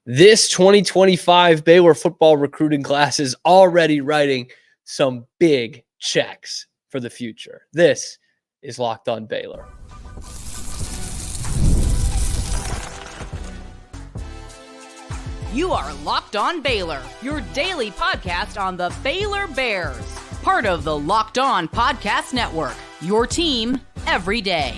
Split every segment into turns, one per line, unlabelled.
This 2025 Baylor football recruiting class is already writing some big checks for the future. This is Locked On Baylor.
You are Locked On Baylor, your daily podcast on the Baylor Bears, part of the Locked On Podcast Network, your team every day.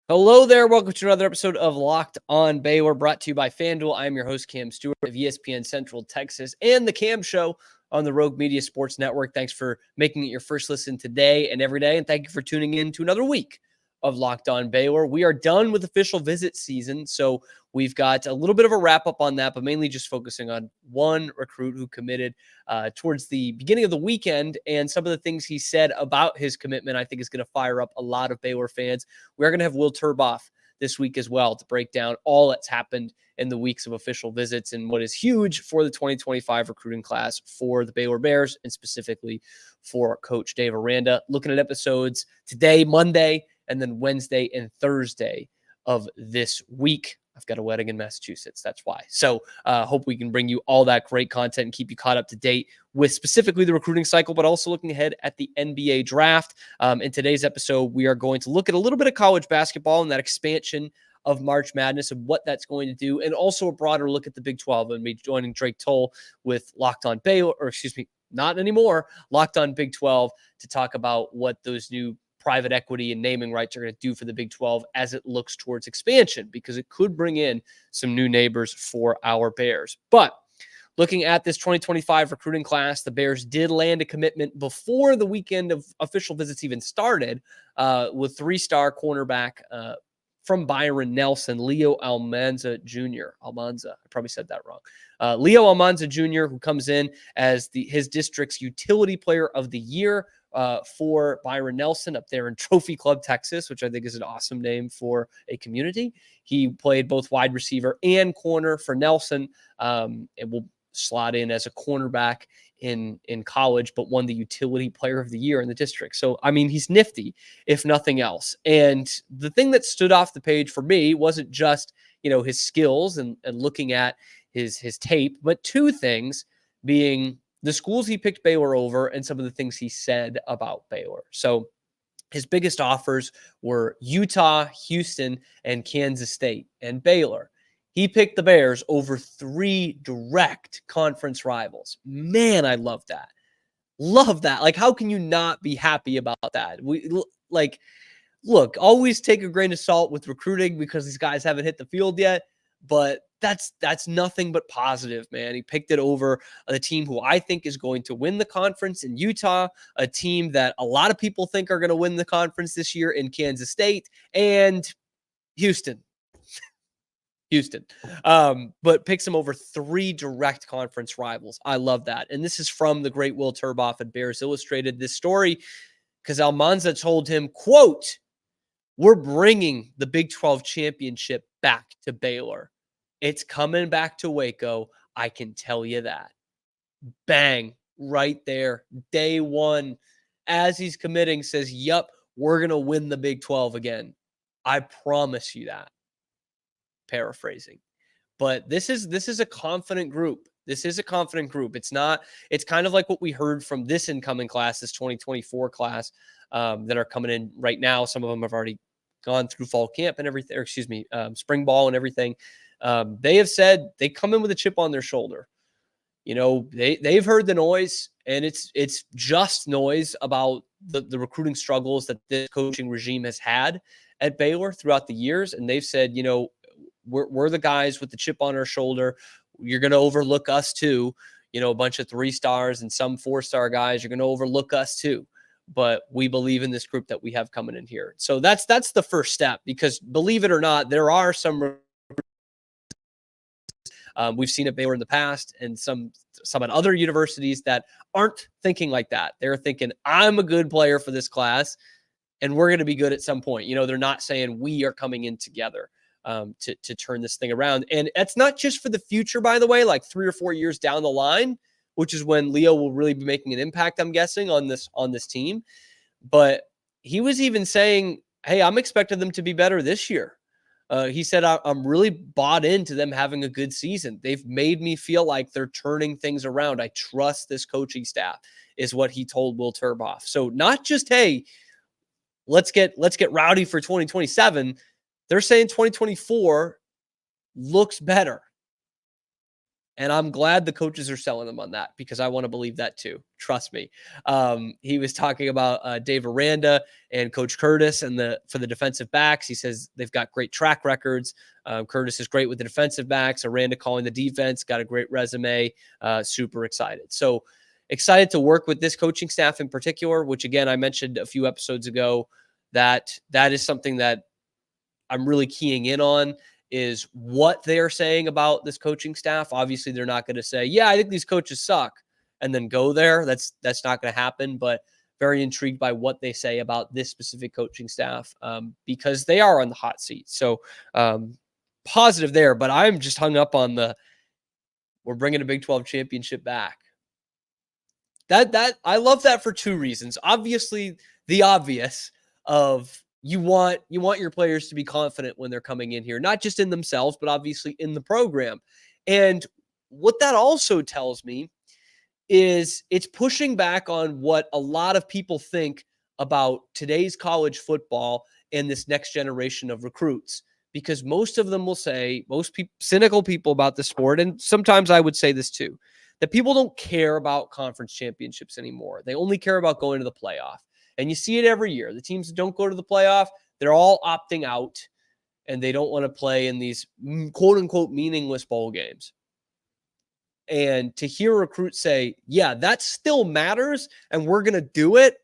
Hello there. Welcome to another episode of Locked On Baylor, brought to you by FanDuel. I'm your host, Cam Stewart of ESPN Central Texas and the Cam Show on the Rogue Media Sports Network. Thanks for making it your first listen today and every day, and thank you for tuning in to another week of Locked On Baylor. We are done with official visit season, so we've got a little bit of a wrap-up on that, but mainly just focusing on one recruit who committed towards the beginning of the weekend, and some of the things he said about his commitment I think is going to fire up a lot of Baylor fans. We're going to have Will Turboff this week as well to break down all that's happened in the weeks of official visits and what is huge for the 2025 recruiting class for the Baylor Bears, and specifically for Coach Dave Aranda. Looking at episodes today, Monday, and then Wednesday and Thursday of this week. I've got a wedding in Massachusetts. That's why. So hope we can bring you all that great content and keep you caught up to date with specifically the recruiting cycle, but also looking ahead at the NBA draft. In today's episode, we are going to look at a little bit of college basketball and that expansion of March Madness and what that's going to do, and also a broader look at the Big 12. And me joining Drake Toll with Locked On Baylor, or excuse me, not anymore, Locked On Big 12, to talk about what those new private equity and naming rights are going to do for the Big 12 as it looks towards expansion, because it could bring in some new neighbors for our Bears. But looking at this 2025 recruiting class, the Bears did land a commitment before the weekend of official visits even started with three-star cornerback from Byron Nelson, Leo Almanza Jr. Almanza, I probably said that wrong. Leo Almanza Jr., who comes in as his district's utility player of the year for Byron Nelson up there in Trophy Club, Texas, which I think is an awesome name for a community. He played both wide receiver and corner for Nelson, and will slot in as a cornerback in college, but won the utility player of the year in the district. So, I mean, he's nifty, if nothing else. And the thing that stood off the page for me wasn't just, his skills and looking at his tape, but two things being the schools he picked Baylor over and some of the things he said about Baylor. So his biggest offers were Utah, Houston, and Kansas State, and Baylor. He picked the Bears over three direct conference rivals. Man, I love that. Love that. Like, how can you not be happy about that? Look, always take a grain of salt with recruiting because these guys haven't hit the field yet, but that's nothing but positive, man. He picked it over the team who I think is going to win the conference in Utah, a team that a lot of people think are going to win the conference this year in Kansas State, and Houston. But picks him over three direct conference rivals. I love that. And this is from the great Will Turboff at Bears Illustrated. This story, because Almanza told him, quote, "We're bringing the Big 12 championship back to Baylor. It's coming back to Waco. I can tell you that." Bang, right there. Day one, as he's committing, says, "Yup, we're going to win the Big 12 again. I promise you that." Paraphrasing. But this is a confident group. This is a confident group. It's kind of like what we heard from this incoming class, this 2024 class that are coming in right now. Some of them have already gone through fall camp and everything, or spring ball and everything. They have said they come in with a chip on their shoulder. They've heard the noise, and it's just noise about the recruiting struggles that this coaching regime has had at Baylor throughout the years. And they've said, we're the guys with the chip on our shoulder. You're going to overlook us too. A bunch of 3 stars and some 4-star guys. You're going to overlook us too. But we believe in this group that we have coming in here. So that's the first step, because believe it or not, there are some we've seen at Baylor in the past, and some at other universities that aren't thinking like that. They're thinking, I'm a good player for this class, and we're going to be good at some point. They're not saying we are coming in together to turn this thing around. And it's not just for the future, by the way, like 3 or 4 years down the line, which is when Leo will really be making an impact, I'm guessing, on this team. But he was even saying, hey, I'm expecting them to be better this year. He said, I'm really bought into them having a good season. They've made me feel like they're turning things around. I trust this coaching staff, is what he told Will Turboff. So not just, hey, let's get rowdy for 2027. They're saying 2024 looks better. And I'm glad the coaches are selling them on that, because I want to believe that too. Trust me. He was talking about Dave Aranda and Coach Curtis and for the defensive backs. He says they've got great track records. Curtis is great with the defensive backs. Aranda calling the defense, got a great resume. Super excited. So excited to work with this coaching staff in particular, which again, I mentioned a few episodes ago, that is something that I'm really keying in on, is what they're saying about this coaching staff. Obviously, they're not going to say, yeah, I think these coaches suck, and then go there. That's not going to happen, but very intrigued by what they say about this specific coaching staff, because they are on the hot seat. So positive there, but I'm just hung up on we're bringing a Big 12 championship back. That I love that for two reasons. Obviously, the obvious of you want your players to be confident when they're coming in here, not just in themselves, but obviously in the program. And what that also tells me is it's pushing back on what a lot of people think about today's college football and this next generation of recruits, because most of them will say, most people, cynical people about the sport, and sometimes I would say this too, that people don't care about conference championships anymore. They only care about going to the playoff. And you see it every year. The teams that don't go to the playoff, they're all opting out, and they don't want to play in these quote unquote meaningless bowl games. And to hear recruits say, yeah, that still matters and we're going to do it,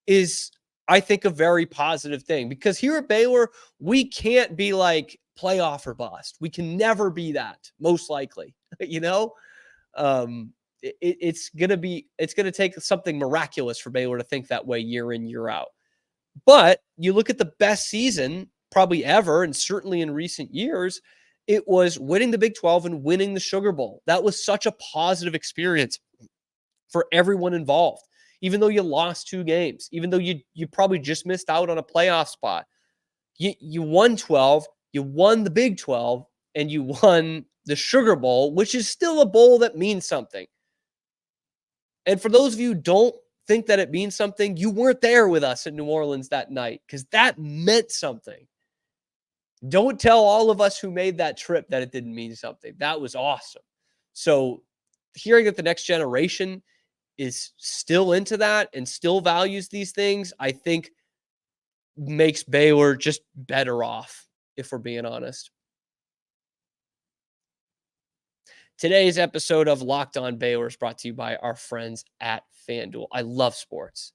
is, I think, a very positive thing. Because here at Baylor, we can't be like playoff or bust. We can never be that, most likely, It's going to take something miraculous for Baylor to think that way year in, year out. But you look at the best season probably ever, and certainly in recent years, it was winning the Big 12 and winning the Sugar Bowl. That was such a positive experience for everyone involved. Even though you lost 2 games, even though you probably just missed out on a playoff spot, you won 12, you won the Big 12, and you won the Sugar Bowl, which is still a bowl that means something. And for those of you who don't think that it means something, you weren't there with us in New Orleans that night, because that meant something. Don't tell all of us who made that trip that it didn't mean something. That was awesome. So hearing that the next generation is still into that and still values these things, I think makes Baylor just better off, if we're being honest. Today's episode of Locked On Baylor is brought to you by our friends at FanDuel. I love sports.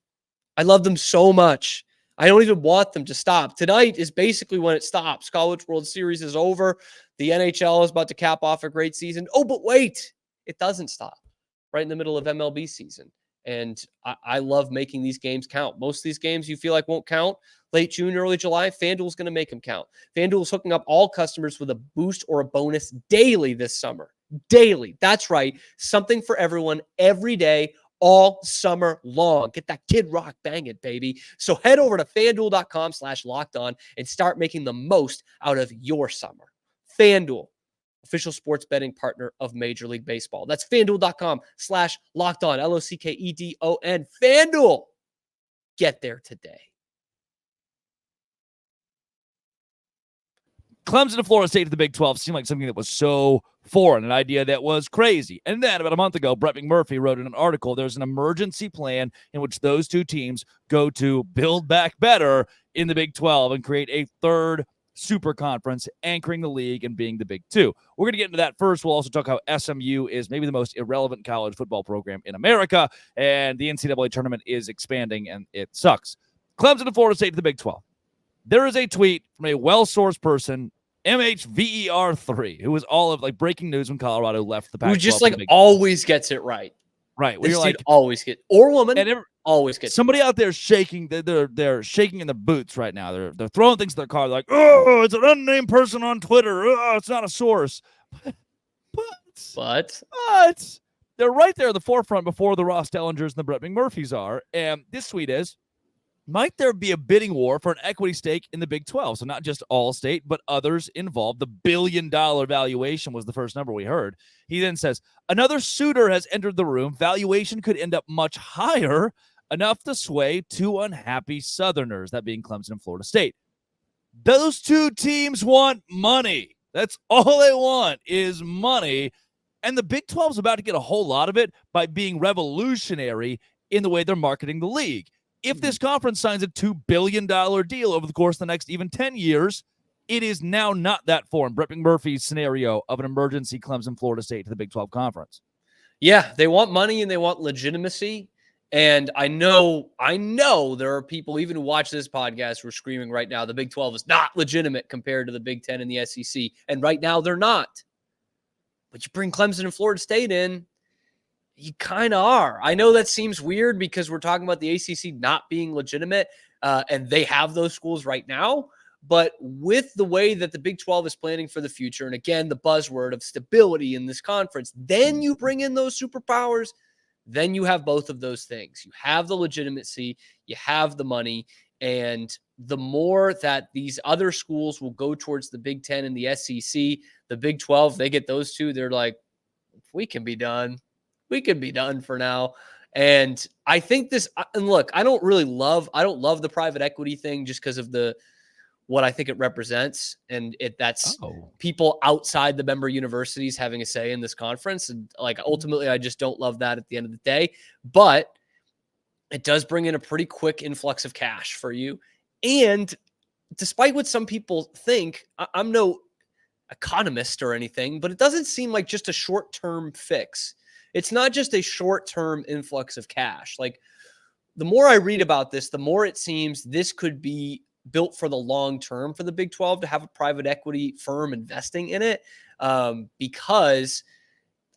I love them so much. I don't even want them to stop. Tonight is basically when it stops. College World Series is over. The NHL is about to cap off a great season. Oh, but wait, it doesn't stop right in the middle of MLB season. And I love making these games count. Most of these games you feel like won't count late June, early July, FanDuel's going to make them count. FanDuel is hooking up all customers with a boost or a bonus daily this summer. Daily. That's right. Something for everyone every day, all summer long. Get that Kid Rock banging, baby. So head over to FanDuel.com/lockedon and start making the most out of your summer. FanDuel, official sports betting partner of Major League Baseball. That's FanDuel.com/lockedon, LOCKEDON. FanDuel. Get there today.
Clemson to Florida State to the Big 12 seemed like something that was so foreign, an idea that was crazy. And then about a month ago, Brett McMurphy wrote in an article, there's an emergency plan in which those two teams go to build back better in the Big 12 and create a third super conference, anchoring the league and being the Big 2. We're going to get into that first. We'll also talk how SMU is maybe the most irrelevant college football program in America, and the NCAA tournament is expanding, and it sucks. Clemson to Florida State to the Big 12. There is a tweet from a well-sourced person, MHVER3, who was all of breaking news when Colorado left the Pac-12.
Who just always gets it right.
Right.
This dude always get, or woman, always gets
somebody
it right.
Out there shaking. They're shaking in their boots right now. They're throwing things to their car. They're like, oh, it's an unnamed person on Twitter. Oh, it's not a source. But they're right there at the forefront before the Ross Dellingers and the Brett McMurphys are. And this tweet is, Might there be a bidding war for an equity stake in the Big 12? So not just All-State, but others involved. The $1 billion valuation was the first number we heard. He then says, another suitor has entered the room. Valuation could end up much higher, enough to sway two unhappy Southerners, that being Clemson and Florida State. Those two teams want money. That's all they want is money. And the Big 12 is about to get a whole lot of it by being revolutionary in the way they're marketing the league. If this conference signs a $2 billion deal over the course of the next even 10 years, it is now not that foreign. Brett McMurphy's scenario of an emergency Clemson, Florida State to the Big 12 conference.
Yeah, they want money and they want legitimacy. And I know there are people even who watch this podcast who are screaming right now, the Big 12 is not legitimate compared to the Big 10 and the SEC. And right now they're not. But you bring Clemson and Florida State in, you kind of are. I know that seems weird because we're talking about the ACC not being legitimate, and they have those schools right now. But with the way that the Big 12 is planning for the future, and again, the buzzword of stability in this conference, then you bring in those superpowers, then you have both of those things. You have the legitimacy, you have the money, and the more that these other schools will go towards the Big 10 and the SEC, the Big 12, they get those two, they're like, we can be done. We can be done for now. And I think this, and look, I don't love the private equity thing just because of what I think it represents. And that's people outside the member universities having a say in this conference. And like, ultimately, I just don't love that at the end of the day, but it does bring in a pretty quick influx of cash for you. And despite what some people think, I'm no economist or anything, but it doesn't seem like just a short-term fix. It's not just a short-term influx of cash. Like, the more I read about this, the more it seems this could be built for the long term for the Big 12 to have a private equity firm investing in it, because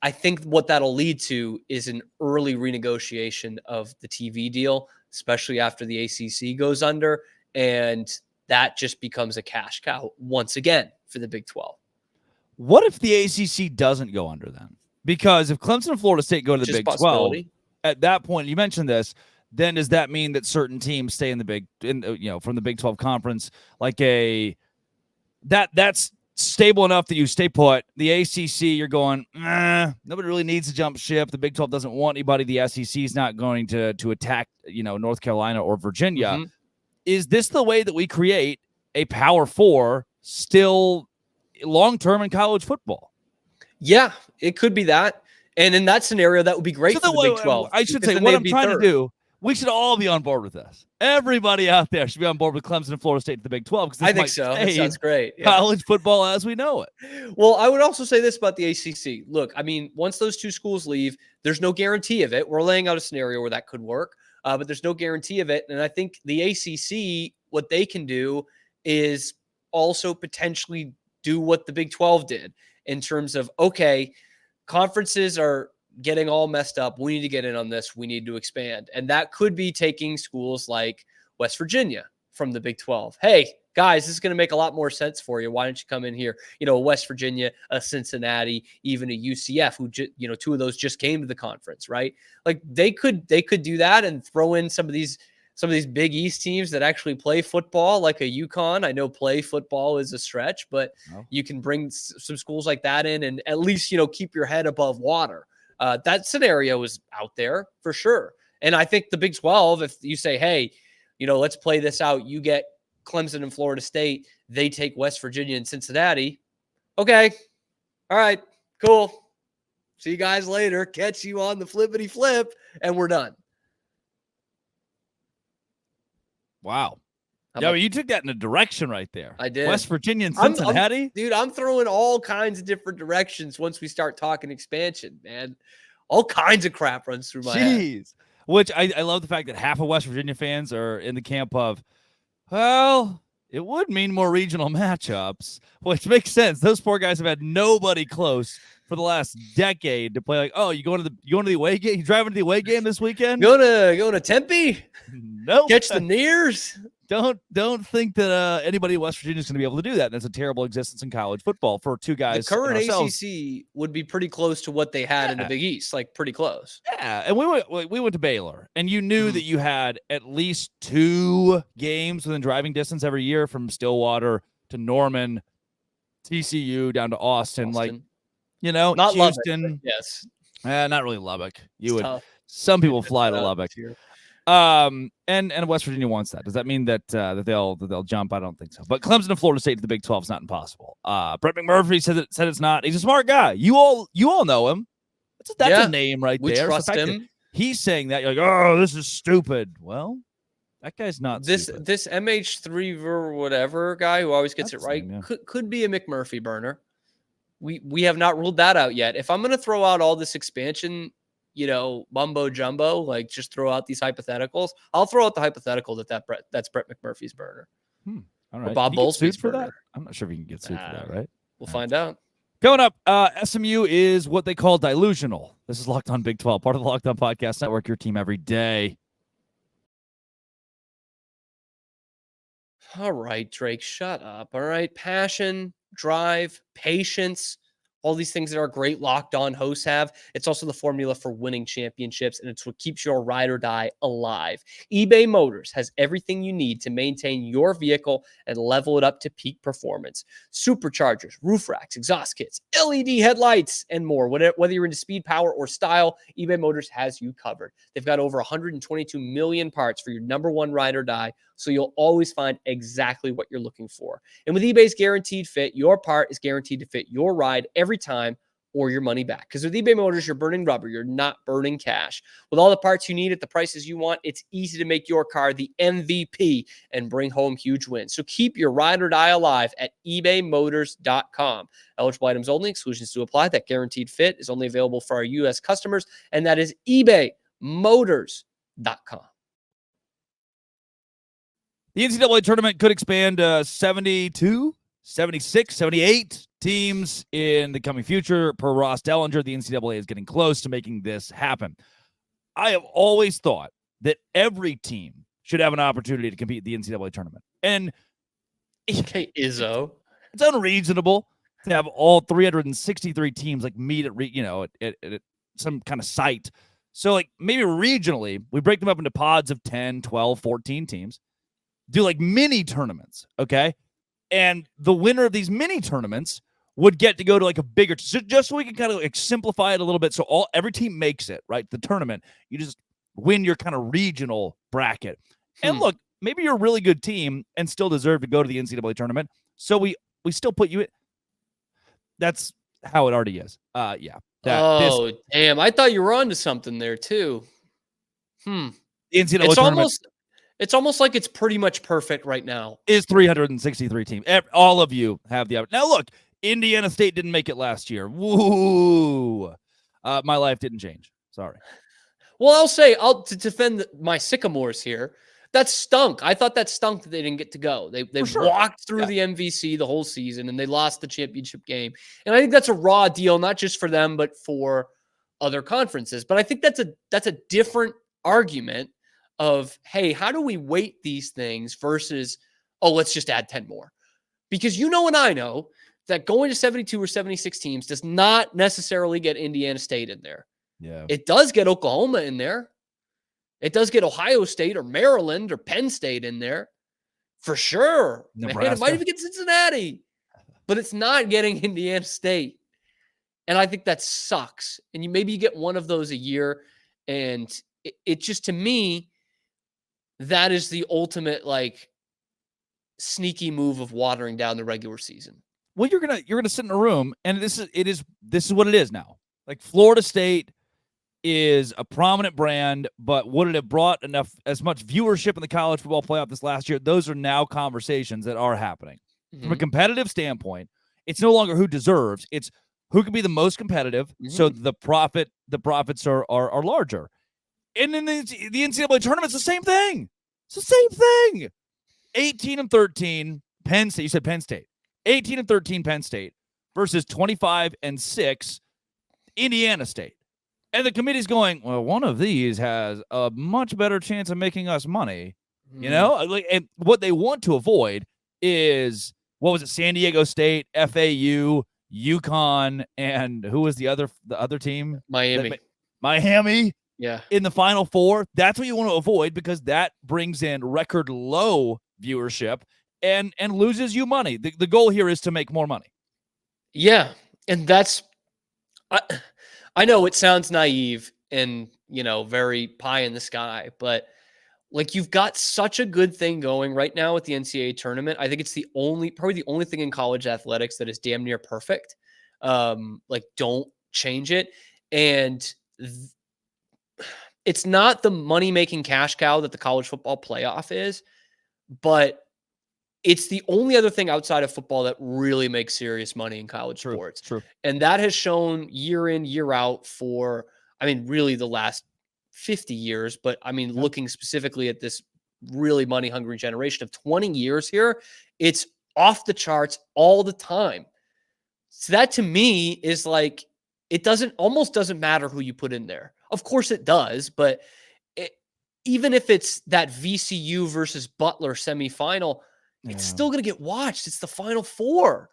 I think what that'll lead to is an early renegotiation of the TV deal, especially after the ACC goes under, and that just becomes a cash cow once again for the Big 12.
What if the ACC doesn't go under then? Because if Clemson and Florida State go to the Big 12, at that point, you mentioned this, then does that mean that certain teams stay in the from the Big 12 conference, like that's stable enough that you stay put? The ACC, you're going, nobody really needs to jump ship. The Big 12 doesn't want anybody. The SEC is not going to attack, North Carolina or Virginia. Mm-hmm. Is this the way that we create a Power Four still long-term in college football?
Yeah, it could be that. And in that scenario, that would be great for the Big 12.
I should say, what I'm trying to do, we should all be on board with this. Everybody out there should be on board with Clemson and Florida State to the Big 12. Because
I think so. That sounds great.
Yeah. College football as we know it.
Well, I would also say this about the ACC. Look, I mean, once those two schools leave, there's no guarantee of it. We're laying out a scenario where that could work, but there's no guarantee of it. And I think the ACC, what they can do is also potentially do what the Big 12 did in terms of, okay, conferences are getting all messed up. We need to get in on this. We need to expand. And that could be taking schools like West Virginia from the Big 12. Hey, guys, this is going to make a lot more sense for you. Why don't you come in here? West Virginia, a Cincinnati, even a UCF, who, two of those just came to the conference, right? Like they could do that and throw in some of these Big East teams that actually play football, like a UConn. I know play football is a stretch, but you can bring some schools like that in and at least, keep your head above water. That scenario is out there for sure. And I think the Big 12, if you say, hey, let's play this out. You get Clemson and Florida State. They take West Virginia and Cincinnati. Okay. All right, cool. See you guys later. Catch you on the flippity flip. And we're done.
Wow. Yeah, you took that in a direction right there.
I did.
West Virginia and Cincinnati?
I'm throwing all kinds of different directions once we start talking expansion, man. All kinds of crap runs through my head.
Which I love the fact that half of West Virginia fans are in the camp of, well, it would mean more regional matchups, which makes sense. Those poor guys have had nobody close for the last decade to play. Like, oh, you going to the away game? You driving to the away game this weekend?
Going to Tempe?
Nope.
Catch the Nears?
don't think that anybody in West Virginia is going to be able to do that. That's a terrible existence in college football for two guys.
The current
ourselves.
ACC would be pretty close to what they had in the Big East, like pretty close.
Yeah, and we went to Baylor, and you knew that you had at least 2 games within driving distance every year from Stillwater to Norman, TCU down to Austin. Like,
not
Houston.
Lubbock, yes,
not really Lubbock.
Tough.
Some people fly to Lubbock. And West Virginia wants that. Does that mean that they'll jump? I don't think so. But Clemson and Florida State to the Big 12 is not impossible. Brett McMurphy said it's not. He's a smart guy. You all know him. That's a name right
we
there.
We trust him.
He's saying that, you're like, oh, this is stupid. Well, that guy's not stupid.
This MH3 or whatever guy who always gets it right could be a McMurphy burner. We have not ruled that out yet. If I'm going to throw out all this expansion, mumbo jumbo, like just throw out these hypotheticals, I'll throw out the hythetical that's Brett McMurphy's burner.
All right.
Or Bob Bowlesby's
for
burner.
that? I'm not sure if you can get sued for that, right?
We'll find out.
Coming up, SMU is what they call delusional. This is Locked On Big 12, part of the Locked On Podcast Network, your team every day.
All right, Drake, shut up. All right. Passion, drive, patience, all these things that our great Locked On hosts have. It's also the formula for winning championships, and it's what keeps your ride or die alive. eBay Motors has everything you need to maintain your vehicle and level it up to peak performance. Superchargers, roof racks, exhaust kits, LED headlights, and more. Whether you're into speed, power, or style, eBay Motors has you covered. They've got over 122 million parts for your number one ride or die, so you'll always find exactly what you're looking for. And with eBay's Guaranteed Fit, your part is guaranteed to fit your ride every time or your money back. Because with eBay Motors, you're burning rubber. You're not burning cash. With all the parts you need at the prices you want, it's easy to make your car the MVP and bring home huge wins. So keep your ride or die alive at ebaymotors.com. Eligible items only. Exclusions do apply. That Guaranteed Fit is only available for our U.S. customers, and that is ebaymotors.com.
The NCAA tournament could expand 72, 76, 78 teams in the coming future. Per Ross Dellinger, the NCAA is getting close to making this happen. I have always thought that every team should have an opportunity to compete in the NCAA tournament. And
okay, Izzo,
it's unreasonable to have all 363 teams meet at some kind of site. So maybe regionally, we break them up into pods of 10, 12, 14 teams. Do mini tournaments, okay? And the winner of these mini tournaments would get to go to a bigger, just so we can kind of simplify it a little bit. So every team makes it, right? The tournament, you just win your kind of regional bracket. And look, maybe you're a really good team and still deserve to go to the NCAA tournament. So we still put you in. That's how it already is. Yeah.
Damn. I thought you were onto something there too.
The NCAA tournament.
It's almost like it's pretty much perfect right now.
Is 363 teams. All of you have the opportunity. Now, look, Indiana State didn't make it last year. Woo! My life didn't change. Sorry.
Well, to defend my Sycamores here, that stunk. I thought that stunk that they didn't get to go. They walked through the MVC the whole season, and they lost the championship game. And I think that's a raw deal, not just for them, but for other conferences. But I think that's a different argument of, hey, how do we weight these things versus, let's just add 10 more. Because and I know that going to 72 or 76 teams does not necessarily get Indiana State in there.
Yeah.
It does get Oklahoma in there. It does get Ohio State or Maryland or Penn State in there. For sure. Man, it might even get Cincinnati. But it's not getting Indiana State. And I think that sucks. And maybe you get one of those a year. And it just, to me, that is the ultimate sneaky move of watering down the regular season.
Well, you're gonna sit in a room, and this is what it is now. Florida State is a prominent brand, but would it have brought as much viewership in the college football playoff this last year? Those are now conversations that are happening. From a competitive standpoint, it's no longer who deserves; it's who can be the most competitive. So the profits are larger. And then the NCAA tournament's the same thing. It's the same thing. 18-13 Penn State. You said Penn State. 18-13 Penn State versus 25-6 Indiana State. And the committee's going, well, one of these has a much better chance of making us money You know, like, and what they want to avoid is, what was it? San Diego State, FAU, UConn, and who was the other team?
Miami.
Miami.
Yeah.
In the Final Four. That's what you want to avoid, because that brings in record low viewership and loses you money. The goal here is to make more money.
Yeah. And that's, I know it sounds naive and, very pie in the sky, but like, you've got such a good thing going right now with the NCAA tournament. I think it's probably the only thing in college athletics that is damn near perfect. Don't change it. And it's not the money-making cash cow that the college football playoff is, but it's the only other thing outside of football that really makes serious money in college sports.
True.
And that has shown year in, year out for, really the last 50 years, but looking specifically at this really money-hungry generation of 20 years here, it's off the charts all the time. So that to me is like, it almost doesn't matter who you put in there. Of course it does, but even if it's that VCU versus Butler semifinal, it's still going to get watched. It's the Final Four.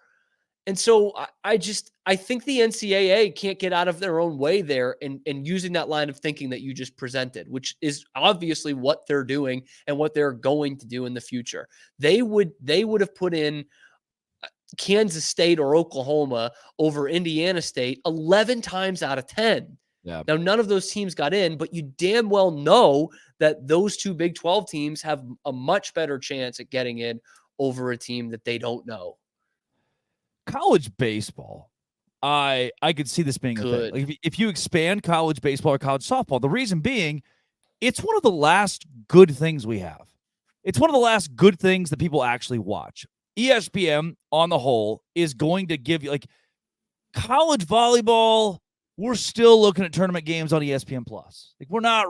And so I think the NCAA can't get out of their own way there and using that line of thinking that you just presented, which is obviously what they're doing and what they're going to do in the future. They would have put in Kansas State or Oklahoma over Indiana State 11 times out of 10.
Yeah.
Now, none of those teams got in, but you damn well know that those two Big 12 teams have a much better chance at getting in over a team that they don't know.
College baseball, I could see this being a thing. Like, if you expand college baseball or college softball, the reason being, it's one of the last good things we have. It's one of the last good things that people actually watch. ESPN, on the whole, is going to give you, like, college volleyball. We're still looking at tournament games on ESPN Plus. Like, we're not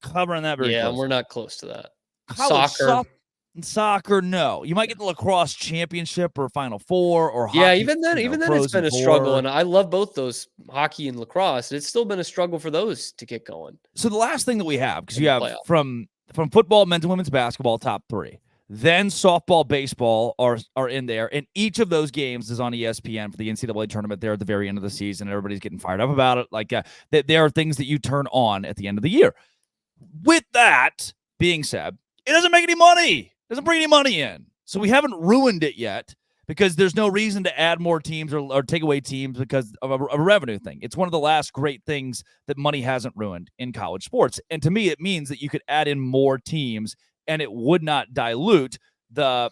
covering that very close.
We're not close to that.
College soccer, no. You might get the lacrosse championship or Final Four or hockey.
Even then it's been a struggle, and I love both those, hockey and lacrosse. It's still been a struggle for those to get going.
So the last thing that we have, because you have from football, men's and women's basketball, top three. Then softball, baseball are in there, and each of those games is on ESPN for the NCAA tournament there at the very end of the season. Everybody's getting fired up about it. Like, there are things that you turn on at the end of the year. With that being said, it doesn't make any money. It doesn't bring any money in. So we haven't ruined it yet, because there's no reason to add more teams or take away teams because of a revenue thing. It's one of the last great things that money hasn't ruined in college sports. And to me, it means that you could add in more teams, and it would not dilute the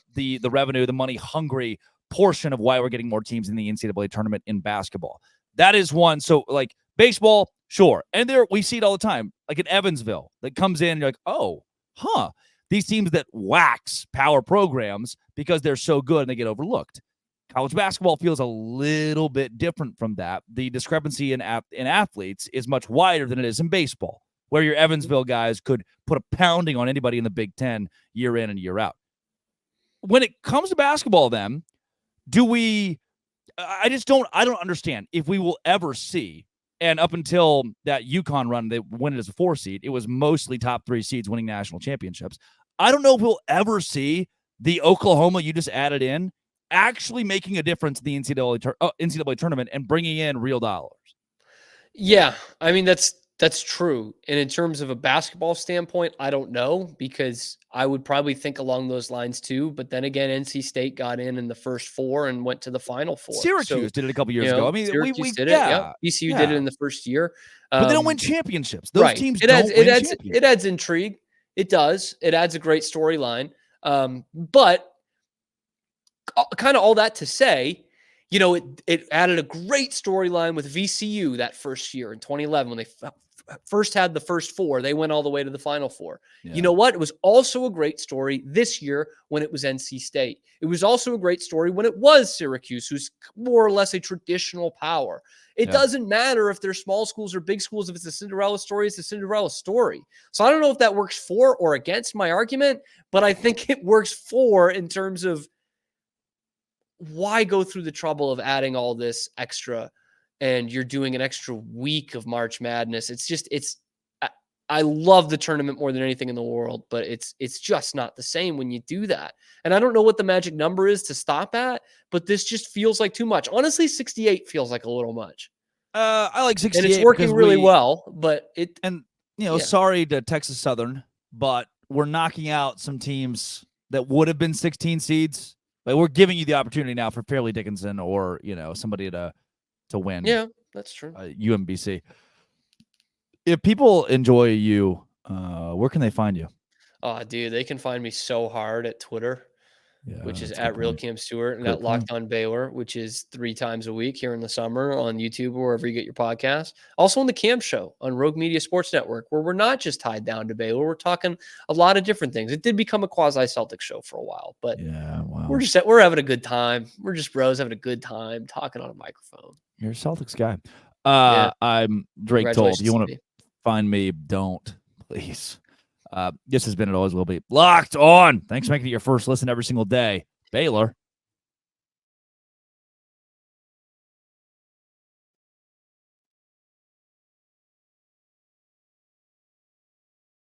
revenue, the money-hungry portion of why we're getting more teams in the NCAA tournament in basketball. That is one. So, like, baseball, sure. And there we see it all the time, like in Evansville, that comes in and you're like, oh, huh. These teams that wax power programs because they're so good and they get overlooked. College basketball feels a little bit different from that. The discrepancy in athletes is much wider than it is in baseball, where your Evansville guys could put a pounding on anybody in the Big Ten year in and year out. When it comes to basketball, then, I don't understand if we will ever see, and up until that UConn run, they win it as a 4 seed, it was mostly top 3 seeds winning national championships. I don't know if we'll ever see the Oklahoma you just added in actually making a difference in the NCAA tournament and bringing in real dollars.
Yeah, that's true. And in terms of a basketball standpoint, I don't know, because I would probably think along those lines too. But then again, NC State got in the first 4 and went to the Final Four.
Syracuse did it a couple years ago. I mean,
Syracuse did it. Yeah. ECU did it in the first year.
But they don't win championships. Those teams don't win championships.
It adds intrigue. It does. It adds a great storyline. But kind of all that to say, it added a great storyline with VCU that first year in 2011 when they first had the first 4. They went all the way to the Final Four. Yeah. You know what? It was also a great story this year when it was NC State. It was also a great story when it was Syracuse, who's more or less a traditional power. It doesn't matter if they're small schools or big schools. If it's a Cinderella story, it's a Cinderella story. So I don't know if that works for or against my argument, but I think it works for in terms of why go through the trouble of adding all this extra and you're doing an extra week of March Madness. I love the tournament more than anything in the world, but it's just not the same when you do that. And I don't know what the magic number is to stop at, but this just feels like too much. Honestly, 68 feels like a little much.
I like 68,
and it's working really well, but
sorry to Texas Southern, but we're knocking out some teams that would have been 16 seeds. Like, we're giving you the opportunity now for Fairleigh Dickinson or somebody to win.
Yeah, that's true.
UMBC. If people enjoy you, where can they find you?
Oh, dude, they can find me so hard at Twitter, which is at Real Cam Stewart, and at Locked On Baylor, which is 3 times a week here in the summer on YouTube or wherever you get your podcasts. Also on the Cam Show on Rogue Media Sports Network, where we're not just tied down to Baylor. We're talking a lot of different things. It did become a quasi-Celtic show for a while, but we're having a good time. We're just bros having a good time talking on a microphone.
You're a Celtics guy. I'm Drake Told. You want to find me? Don't, please. This has been, it always will be, Locked On. Thanks for making it your first listen every single day. Baylor